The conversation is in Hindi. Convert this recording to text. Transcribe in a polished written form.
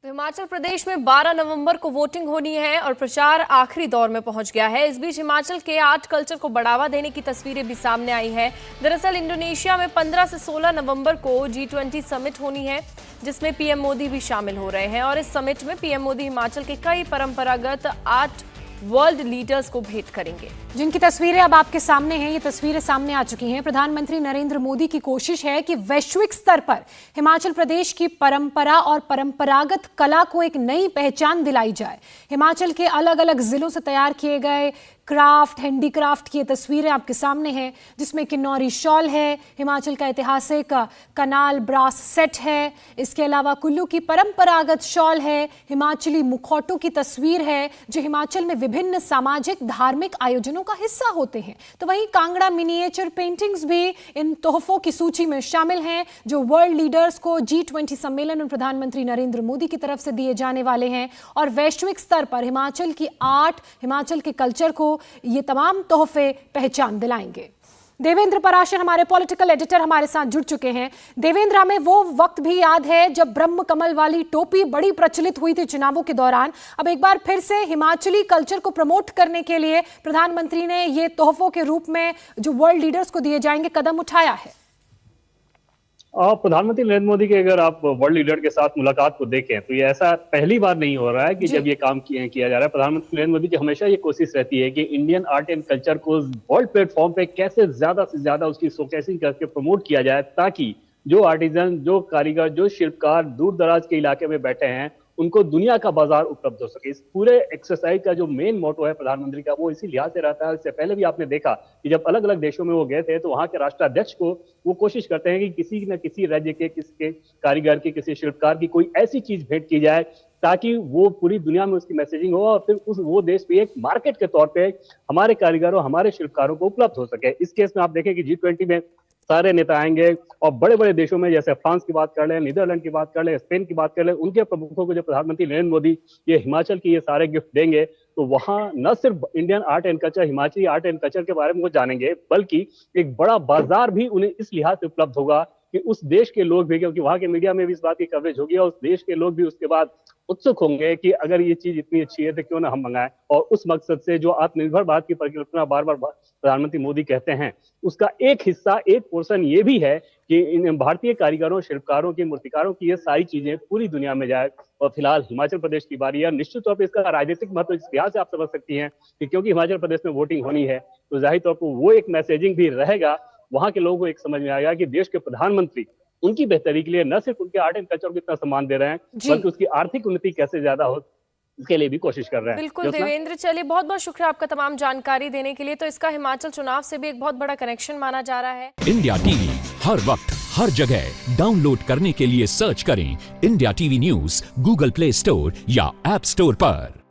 हिमाचल प्रदेश में 12 नवंबर को वोटिंग होनी है और प्रचार आखिरी दौर में पहुंच गया है। इस बीच हिमाचल के आर्ट कल्चर को बढ़ावा देने की तस्वीरें भी सामने आई हैं। दरअसल इंडोनेशिया में 15 से 16 नवंबर को G20 समिट होनी है, जिसमें पीएम मोदी भी शामिल हो रहे हैं और इस समिट में पीएम मोदी हिमाचल के कई परंपरागत आर्ट वर्ल्ड लीडर्स को भेंट करेंगे, जिनकी तस्वीरें अब आपके सामने हैं। ये तस्वीरें सामने आ चुकी हैं। प्रधानमंत्री नरेंद्र मोदी की कोशिश है कि वैश्विक स्तर पर हिमाचल प्रदेश की परंपरा और परंपरागत कला को एक नई पहचान दिलाई जाए। हिमाचल के अलग अलग जिलों से तैयार किए गए क्राफ्ट, हैंडीक्राफ्ट की ये तस्वीरें आपके सामने हैं, जिसमें किन्नौरी शॉल है, हिमाचल का ऐतिहासिक कनाल ब्रास सेट है, इसके अलावा कुल्लू की परंपरागत शॉल है, हिमाचली मुखौटों की तस्वीर है जो हिमाचल में विभिन्न सामाजिक धार्मिक आयोजनों का हिस्सा होते हैं। तो वहीं कांगड़ा मिनिएचर पेंटिंग्स भी इन तोहफों की सूची में शामिल हैं, जो वर्ल्ड लीडर्स को G20 सम्मेलन में प्रधानमंत्री नरेंद्र मोदी की तरफ से दिए जाने वाले हैं और वैश्विक स्तर पर हिमाचल की आर्ट, हिमाचल के कल्चर को ये तमाम तोहफे पहचान दिलाएंगे। देवेंद्र पराशर हमारे पॉलिटिकल एडिटर हमारे साथ जुड़ चुके हैं। देवेंद्र, हमें वो वक्त भी याद है जब ब्रह्म कमल वाली टोपी बड़ी प्रचलित हुई थी चुनावों के दौरान। अब एक बार फिर से हिमाचली कल्चर को प्रमोट करने के लिए प्रधानमंत्री ने ये तोहफों के रूप में जो वर्ल्ड लीडर्स को दिए जाएंगे कदम उठाया है। प्रधानमंत्री नरेंद्र मोदी के अगर आप वर्ल्ड लीडर के साथ मुलाकात को देखें तो ये ऐसा पहली बार नहीं हो रहा है कि जब ये काम किया जा रहा है। प्रधानमंत्री नरेंद्र मोदी की हमेशा ये कोशिश रहती है कि इंडियन आर्ट एंड कल्चर को वर्ल्ड प्लेटफॉर्म पे कैसे ज्यादा से ज्यादा उसकी शोकेसिंग करके प्रमोट किया जाए, ताकि जो आर्टिजन, जो कारीगर, जो शिल्पकार दूर दराज के इलाके में बैठे हैं उनको दुनिया का बाजार उपलब्ध हो सके। इस पूरे एक्सरसाइज का जो मेन मोटो है प्रधानमंत्री का, वो इसी लिहाज से रहता है। इससे पहले भी आपने देखा कि जब अलग अलग देशों में वो गए थे तो वहां के राष्ट्राध्यक्ष को वो कोशिश करते हैं कि किसी न किसी राज्य के, किसी कारीगर की, किसी शिल्पकार की कोई ऐसी चीज भेंट की जाए ताकि वो पूरी दुनिया में उसकी मैसेजिंग हो और फिर वो देश भी एक मार्केट के तौर पे हमारे कारीगरों, हमारे शिल्पकारों को उपलब्ध हो सके। इस केस में आप देखें कि G20 में सारे नेता आएंगे और बड़े बड़े देशों में जैसे फ्रांस की बात कर लें, नीदरलैंड की बात कर लें, स्पेन की बात कर लें, उनके प्रमुखों को जब प्रधानमंत्री नरेंद्र मोदी ये हिमाचल की ये सारे गिफ्ट देंगे तो वहां न सिर्फ Indian art and culture, Himachali art and culture के बारे में वो जानेंगे, बल्कि एक बड़ा बाजार भी उन्हें इस लिहाज से उपलब्ध होगा कि उस देश के लोग भी, क्योंकि वहां के मीडिया में भी इस बात की कवरेज होगी और उस देश के लोग भी उसके बाद उत्सुक होंगे कि अगर ये चीज इतनी अच्छी है तो क्यों ना हम मंगाएं। और उस मकसद से जो आत्मनिर्भर भारत की परिकल्पना बार बार प्रधानमंत्री मोदी कहते हैं, उसका एक हिस्सा, एक पोर्शन ये भी है कि इन भारतीय कारीगरों, शिल्पकारों की, मूर्तिकारों की ये सारी चीजें पूरी दुनिया में जाए। और फिलहाल हिमाचल प्रदेश की बारी है। निश्चित तौर पर इसका राजनीतिक महत्व इस लिहाज से आप समझ सकती हैं कि क्योंकि हिमाचल प्रदेश में वोटिंग होनी है तो जाहिर तौर पर वो एक मैसेजिंग भी रहेगा। वहां के लोगों को एक समझ में आएगा कि देश के प्रधानमंत्री उनकी बेहतरी के लिए न सिर्फ उनके आर्ट एंड कल्चर को इतना सम्मान दे रहे हैं, बल्कि उसकी आर्थिक उन्नति कैसे ज्यादा हो इसके लिए भी कोशिश कर रहे हैं। बिल्कुल देवेंद्र, चलिए बहुत बहुत शुक्रिया आपका तमाम जानकारी देने के लिए। तो इसका हिमाचल चुनाव से भी एक बहुत बड़ा कनेक्शन माना जा रहा है। इंडिया टीवी हर वक्त हर जगह डाउनलोड करने के लिए सर्च करें India TV news Google play store या ऐप स्टोर पर।